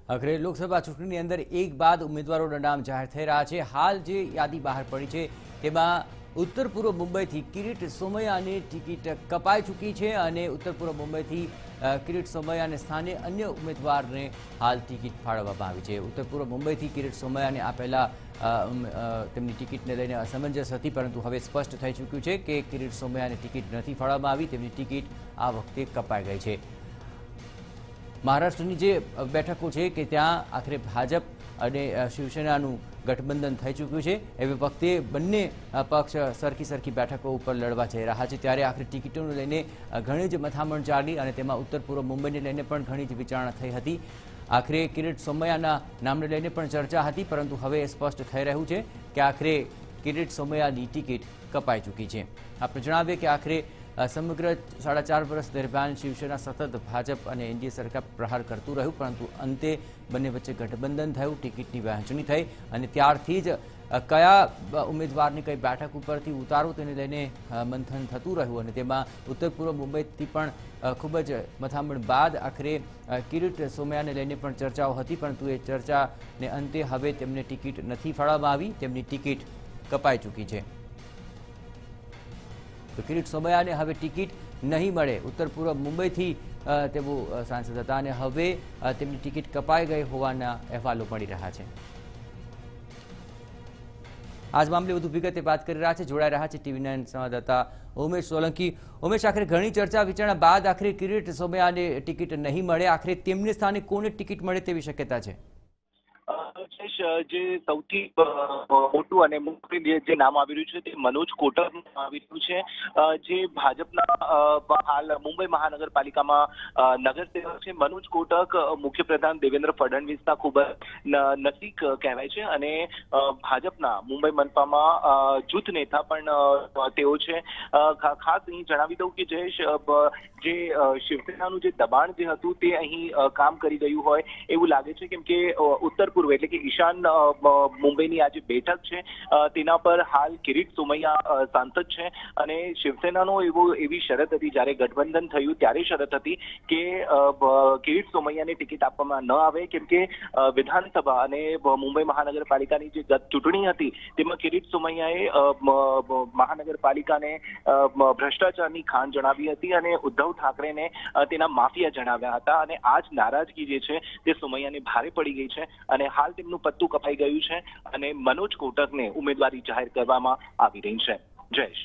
આખરે લોકસભા ચૂંટણીની અંદર એક બાદ ઉમેદવારોના નામ જાહેર થઈ રહ્યા છે। હાલ જે યાદી બહાર પડી છે તેમાં ઉત્તર પૂર્વ મુંબઈથી કિરીટ સોમૈયાની ટિકિટ કપાઈ ચૂકી છે અને ઉત્તર પૂર્વ મુંબઈથી કિરીટ સોમૈયાને સ્થાને અન્ય ઉમેદવારને હાલ ટિકિટ ફાળવવામાં આવી છે। ઉત્તર પૂર્વ મુંબઈથી કિરીટ સોમૈયાને આ પહેલા તેમની ટિકિટને લઈને અસમંજસ હતી, પરંતુ હવે સ્પષ્ટ થઈ ચૂક્યું છે કે કિરીટ સોમૈયાને ટિકિટ નથી ફાળવવામાં આવી, તેમની ટિકિટ આ વખતે કપાઈ ગઈ છે। મહારાષ્ટ્રની જે બેઠકો છે કે ત્યાં આખરે ભાજપ અને શિવસેનાનું ગઠબંધન થઈ ચૂક્યું છે। એવી વખતે બંને પક્ષ સરખી બેઠકો ઉપર લડવા જઈ રહ્યા છે, ત્યારે આખરે ટિકિટોને લઈને ઘણી જ મથામણ ચાલી અને તેમાં ઉત્તર પૂર્વ મુંબઈને લઈને પણ ઘણી જ વિચારણા થઈ હતી। આખરે કિરીટ સોમૈયાના નામને લઈને પણ ચર્ચા હતી, પરંતુ હવે સ્પષ્ટ થઈ રહ્યું છે કે આખરે કિરીટ સોમૈયાની ટિકિટ કપાઈ ચૂકી છે। આપણે જણાવીએ કે આખરે સમગ્ર 4.5 વર્ષ દરમિયાન શિવસેના સતત ભાજપ અને એનડીએ સરકાર પ્રહાર કરતું રહ્યું, પરંતુ અંતે બંને વચ્ચે ગઠબંધન થયું, ટિકિટની વહેંચણી થઈ અને ત્યારથી જ કયા ઉમેદવારને કઈ બેઠક ઉપરથી ઉતારવું તેને લઈને મંથન થતું રહ્યું અને તેમાં ઉત્તર પૂર્વ મુંબઈથી પણ ખૂબ જ મથામણ બાદ આખરે કિરીટ સોમૈયાને લઈને પણ ચર્ચાઓ હતી, પરંતુ એ ચર્ચાને અંતે હવે તેમને ટિકિટ નથી ફાળવવામાં આવી, તેમની ટિકિટ કપાઈ ચૂકી છે। તો કિરીટ સોમૈયાને હવે ટિકિટ નહીં મળે। ઉત્તર પૂર્વ મુંબઈથી તેઓ સાંસદ હતા અને હવે તેમની ટિકિટ કપાઈ ગઈ હોવાના અહેવાલો મળી રહ્યા છે। આજ મામલે વધુ વિગતે વાત કરી રહ્યા છે, જોડાઈ રહ્યા છે TV9 સંવાદદાતા ઉમેશ સોલંકી। ઉમેશ, આખરે ઘણી ચર્ચા વિચારણા બાદ આખરે કિરીટ સોમૈયાને ટિકિટ નહીં મળે, આખરે તેમને સ્થાને કોને ટિકિટ મળે તેવી શક્યતા છે? જે સૌથી મોટું અને મુખ્ય જે નામ આવી રહ્યું છે તે મનોજ કોટક આવી રહ્યું છે, જે ભાજપના હાલ મુંબઈ મહાનગરપાલિકામાં નગરસેવક છે। મનોજ કોટક મુખ્યપ્રધાન દેવેન્દ્ર ફડણવીસના ખૂબ નજીક કહેવાય છે અને ભાજપના મુંબઈ મનપામાં જૂથ નેતા પણ તેઓ છે। ખાસ અહીં જણાવી દઉં કે જે શિવસેનાનું જે દબાણ જે હતું તે અહીં કામ કરી રહ્યું હોય એવું લાગે છે, કેમ કે ઉત્તર પૂર્વ એટલે કે ઈશાન મુંબઈની આ જે બેઠક છે તેના પર હાલ કિરીટ સોમૈયા સાંસદ છે અને શિવસેનાનો એવી શરત હતી, જ્યારે ગઠબંધન થયું ત્યારે શરત હતી કે કિરીટ સોમૈયાને ટિકિટ આપવામાં ન આવે, કેમ કે વિધાનસભા અને મુંબઈ મહાનગરપાલિકાની જે ગત ચૂંટણી હતી તેમાં કિરીટ સોમૈયાએ મહાનગરપાલિકાને ભ્રષ્ટાચારની ખાણ જણાવી હતી અને ઉદ્ધવ ઠાકરેને તેના માફિયા જણાવ્યા હતા અને આ જ નારાજગી જે છે તે સોમૈયાને ભારે પડી ગઈ છે અને હાલ તેમનું પત્તું કપાઈ ગયું છે અને મનોજ કોટકને ઉમેદવારી જાહેર કરવામાં આવી રહી છે। જયેશ,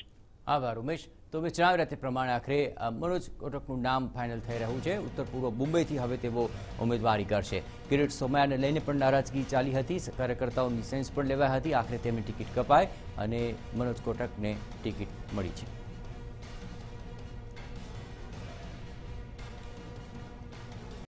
આભાર ઉમેશ। તો મેં જણાવી રહ્યા તે પ્રમાણે આખરે મનોજ કોટકનું નામ ફાઇનલ થઈ રહ્યું છે। ઉત્તર પૂર્વ મુંબઈથી હવે તેઓ ઉમેદવારી કરશે। કિરીટ સોમૈયાને લઈને પણ નારાજગી ચાલી હતી, કાર્યકર્તાઓની સેન્સ પણ લેવાઈ હતી, આખરે તેમની ટિકિટ કપાઈ અને મનોજ કોટકને ટિકિટ મળી છે।